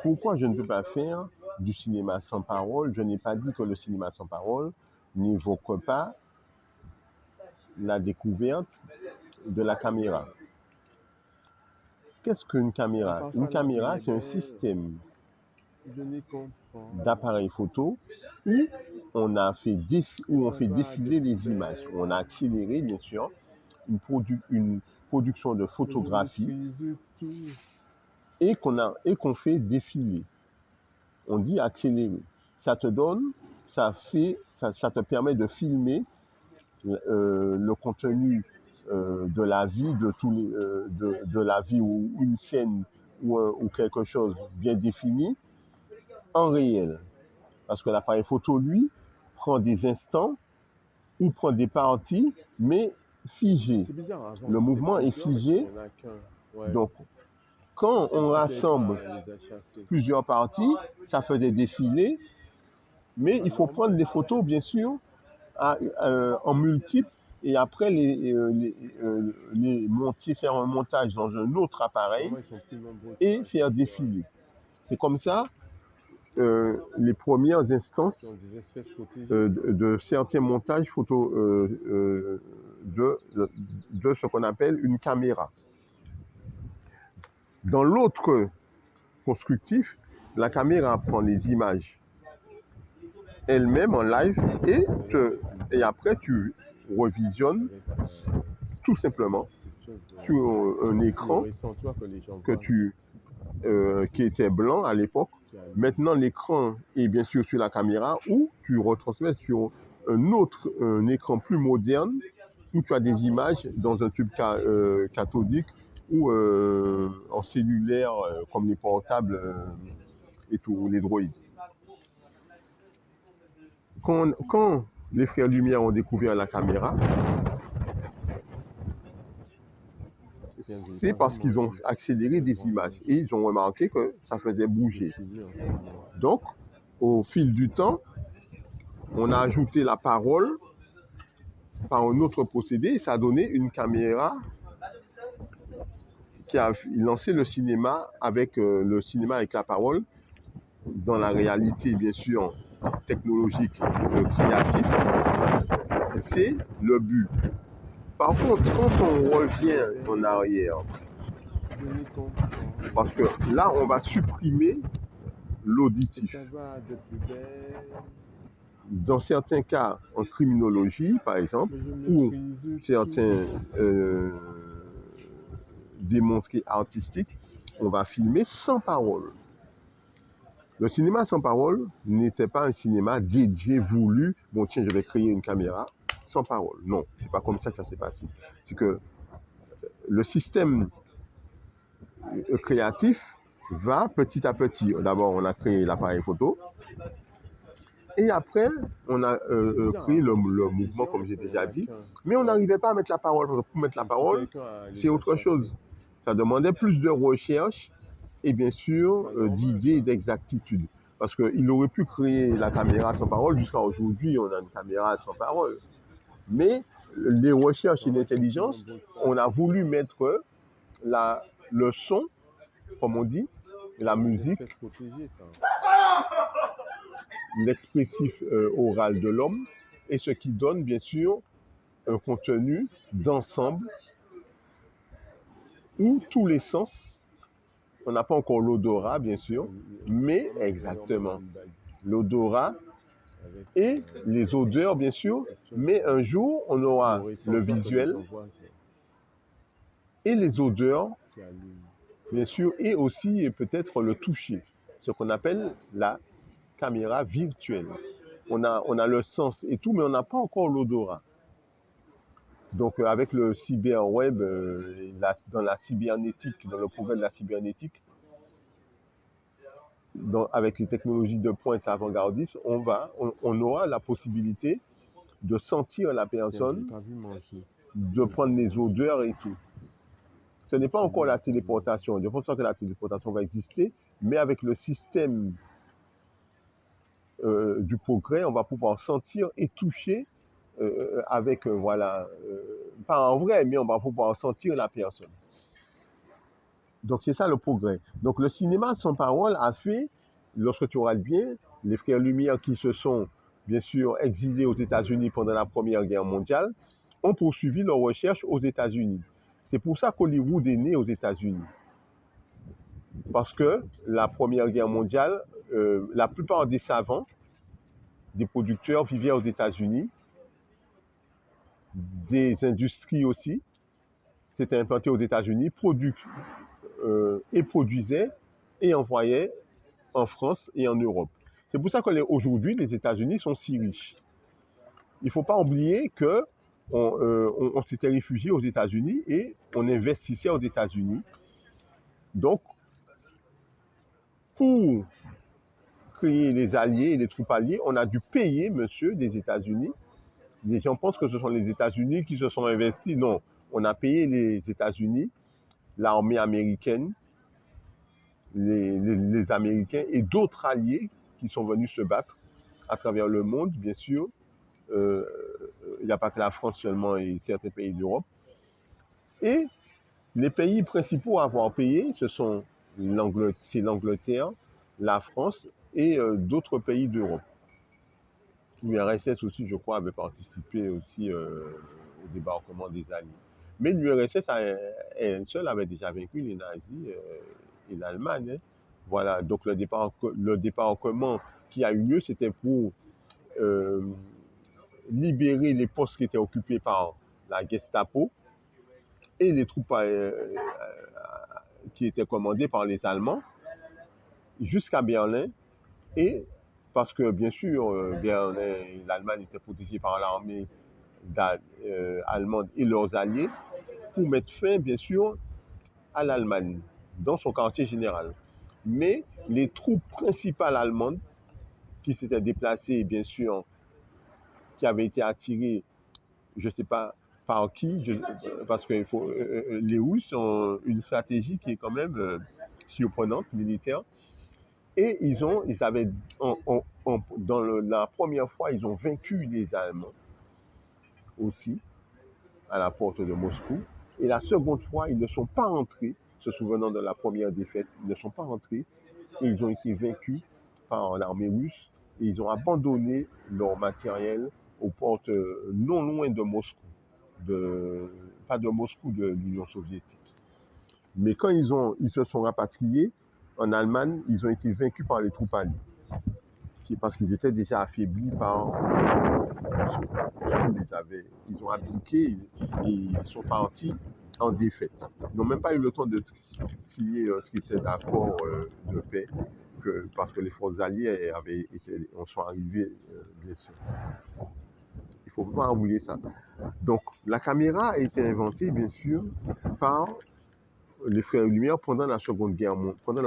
Pourquoi je ne peux pas faire du cinéma sans parole? Je n'ai pas dit que le cinéma sans parole n'évoque pas la découverte de la caméra. Qu'est-ce qu'une caméra? Une caméra, c'est un système d'appareil photo où on fait défiler les images. On a accéléré, bien sûr, une production de photographie et qu'on fait défiler. On dit accélérer. Ça te permet de filmer le contenu de la vie, de la vie ou une scène ou quelque chose bien défini en réel. Parce que l'appareil photo, lui, prend des instants ou prend des parties, mais figées. Le mouvement est figé. Donc, quand on rassemble plusieurs parties, ça fait des défilés, mais il faut prendre des photos, bien sûr, en multiples, et après les monter, faire un montage dans un autre appareil et faire défiler. C'est comme ça les premières instances de certains montages photo de ce qu'on appelle une caméra. Dans l'autre constructif, la caméra prend les images elle-même en live et après tu revisionnes tout simplement sur un écran qui était blanc à l'époque. Maintenant, l'écran est bien sûr sur la caméra ou tu retransmets sur un écran plus moderne où tu as des images dans un tube cathodique ou en cellulaire comme les portables et tout, les droïdes. Quand les frères Lumière ont découvert la caméra, c'est parce qu'ils ont accéléré des images et ils ont remarqué que ça faisait bouger. Donc, au fil du temps, on a ajouté la parole par un autre procédé et ça a donné une caméra qui a lancé le cinéma avec la parole dans la réalité, bien sûr, technologique, créative. C'est le but. Par contre, quand on revient en arrière, parce que là, on va supprimer l'auditif. Dans certains cas, en criminologie, par exemple, ou certains démontrés artistiques, on va filmer sans parole. Le cinéma sans parole n'était pas un cinéma dédié, voulu. Bon, tiens, je vais créer une caméra sans parole. Non, c'est pas comme ça que ça s'est passé. C'est que le système créatif va petit à petit. D'abord, on a créé l'appareil photo. Et après, on a créé le mouvement, comme j'ai déjà dit. Mais on n'arrivait pas à mettre la parole. Pour mettre la parole, c'est autre chose. Ça demandait plus de recherche et bien sûr d'idées et d'exactitude. Parce qu'il aurait pu créer la caméra sans parole. Jusqu'à aujourd'hui, on a une caméra sans parole. Mais les recherches et l'intelligence, on a voulu mettre le son, comme on dit, la musique, l'expressif oral de l'homme, et ce qui donne bien sûr un contenu d'ensemble où tous les sens, on n'a pas encore l'odorat bien sûr, mais exactement l'odorat et les odeurs bien sûr, mais un jour on aura le visuel et les odeurs bien sûr, et aussi peut-être le toucher, ce qu'on appelle la caméra virtuelle. On a le sens et tout, mais on n'a pas encore l'odorat. Donc avec le cyberweb, dans la cybernétique, dans le progrès de la cybernétique, avec les technologies de pointe avant-gardistes, on aura la possibilité de sentir la personne, de prendre les odeurs et tout. Ce n'est pas encore la téléportation. Je pense que la téléportation va exister, mais avec le système du progrès, on va pouvoir sentir et toucher avec, pas en vrai, mais on va pouvoir sentir la personne. Donc c'est ça le progrès. Donc le cinéma sans parole a fait, lorsque tu regardes bien, les frères Lumière qui se sont bien sûr exilés aux États-Unis pendant la Première Guerre mondiale, ont poursuivi leurs recherches aux États-Unis. C'est pour ça qu'Hollywood est né aux États-Unis. Parce que la Première Guerre mondiale, la plupart des savants, des producteurs vivaient aux États-Unis, des industries aussi, s'étaient implantées aux États-Unis, et produisaient et envoyaient en France et en Europe. C'est pour ça qu'aujourd'hui, les États-Unis sont si riches. Il ne faut pas oublier que on s'était réfugié aux États-Unis et on investissait aux États-Unis. Donc, pour créer les alliés et les troupes alliées, on a dû payer, monsieur, des États-Unis. Les gens pensent que ce sont les États-Unis qui se sont investis. Non, on a payé les États-Unis, l'armée américaine, les Américains et d'autres alliés qui sont venus se battre à travers le monde, bien sûr. Il n'y a pas que la France seulement et certains pays d'Europe. Et les pays principaux à avoir payé, c'est l'Angleterre, la France et d'autres pays d'Europe. L'URSS aussi, je crois, avait participé aussi au débarquement des Alliés. Mais l'URSS elle seule avait déjà vaincu les nazis et l'Allemagne. Hein. Voilà, donc le débarquement qui a eu lieu, c'était pour libérer les postes qui étaient occupés par la Gestapo et les troupes qui étaient commandées par les Allemands jusqu'à Berlin. Et parce que, bien sûr, l'Allemagne était protégée par l'armée allemande et leurs alliés pour mettre fin, bien sûr, à l'Allemagne dans son quartier général. Mais les troupes principales allemandes qui s'étaient déplacées, bien sûr, qui avaient été attirées, je ne sais pas par qui, parce que les Russes ont une stratégie qui est quand même surprenante, militaire. Et la première fois, ils ont vaincu les Allemands aussi, à la porte de Moscou. Et la seconde fois, ils ne sont pas rentrés, se souvenant de la première défaite, ils ne sont pas rentrés et ils ont été vaincus par l'armée russe et ils ont abandonné leur matériel aux portes non loin de Moscou, pas de Moscou, de l'Union soviétique. Mais quand ils se sont rapatriés en Allemagne, ils ont été vaincus par les troupes alliées, parce qu'ils étaient déjà affaiblis par ils ont abdiqué et ils sont partis en défaite. Ils n'ont même pas eu le temps de signer un traité d'accord de paix, parce que les forces alliées sont arrivées, bien sûr. Il ne faut pas oublier ça. Donc, la caméra a été inventée, bien sûr, par les frères Lumière pendant la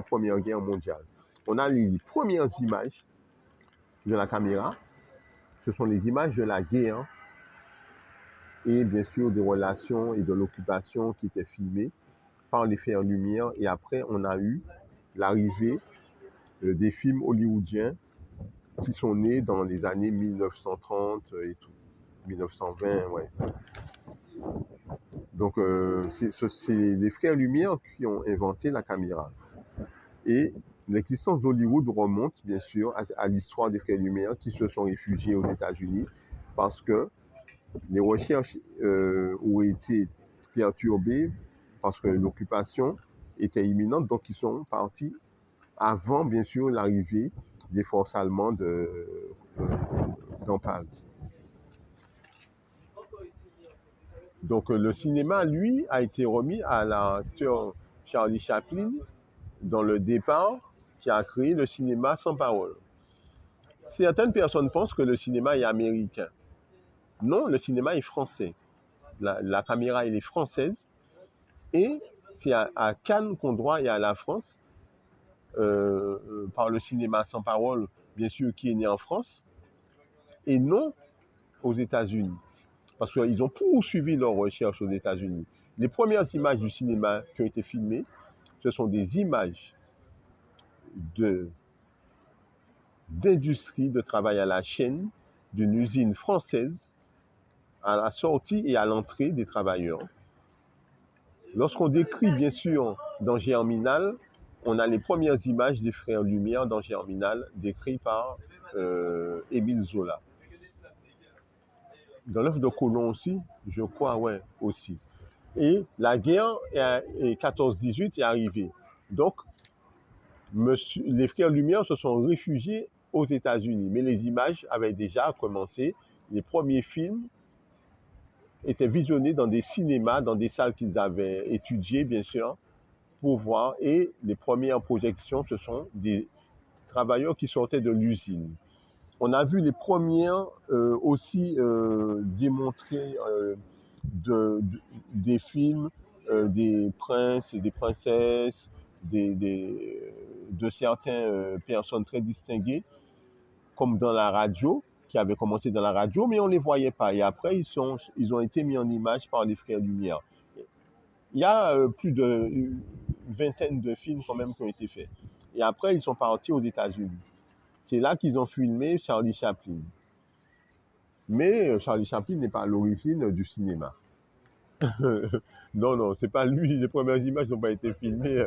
Première Guerre mondiale. On a les premières images de la caméra. Ce sont les images de la guerre et bien sûr des relations et de l'occupation qui étaient filmées par les frères Lumière. Et après, on a eu l'arrivée des films hollywoodiens qui sont nés dans les années 1930 et tout, 1920, ouais. Donc, c'est les frères Lumière qui ont inventé la caméra. Et l'existence d'Hollywood remonte, bien sûr, à l'histoire des frères Lumière qui se sont réfugiés aux États-Unis parce que les recherches ont été perturbées parce que l'occupation était imminente, donc ils sont partis avant, bien sûr, l'arrivée des forces allemandes dans Paris. Donc le cinéma, lui, a été remis à l'acteur Charlie Chaplin dans le départ qui a créé le cinéma sans parole. Certaines personnes pensent que le cinéma est américain. Non, le cinéma est français. La caméra, elle est française. Et c'est à Cannes qu'on doit, et à la France, par le cinéma sans parole, bien sûr, qui est né en France, et non aux États-Unis. Parce qu'ils ont poursuivi leurs recherches aux États-Unis. Les premières images du cinéma qui ont été filmées, ce sont des images d'industrie, de travail à la chaîne, d'une usine française, à la sortie et à l'entrée des travailleurs. Lorsqu'on décrit, bien sûr, dans Germinal, on a les premières images des frères Lumière dans Germinal, décrites par Émile Zola. Dans l'œuvre de Colomb aussi, je crois, ouais, aussi. Et la guerre et 14-18 est arrivée. Donc, les frères Lumière se sont réfugiés aux États-Unis. Mais les images avaient déjà commencé. Les premiers films étaient visionnés dans des cinémas, dans des salles qu'ils avaient étudiées, bien sûr, pour voir. Et les premières projections, ce sont des travailleurs qui sortaient de l'usine. On a vu les premières aussi démontrer des films, des princes et des princesses, de certaines personnes très distinguées, comme dans la radio, qui avaient commencé dans la radio, mais on ne les voyait pas. Et après, ils ont été mis en image par les frères Lumière. Il y a plus d'une vingtaine de films quand même qui ont été faits. Et après, ils sont partis aux États-Unis. C'est là qu'ils ont filmé Charlie Chaplin. Mais Charlie Chaplin n'est pas à l'origine du cinéma. Non, non, c'est pas lui. Les premières images n'ont pas été filmées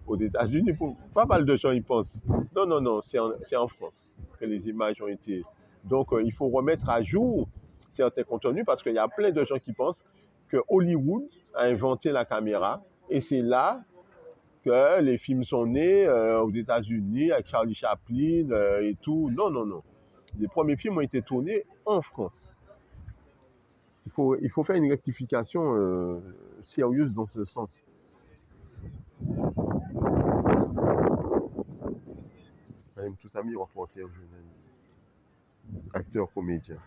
aux États-Unis. Pas mal de gens y pensent. Non, non, non, c'est en France que les images ont été. Donc, il faut remettre à jour certains contenus parce qu'il y a plein de gens qui pensent que Hollywood a inventé la caméra et c'est là que les films sont nés aux États-Unis avec Charlie Chaplin et tout. Non, non, non. Les premiers films ont été tournés en France. Il faut faire une rectification sérieuse dans ce sens. Madame Toussami, reporter, journaliste, acteur, comédien.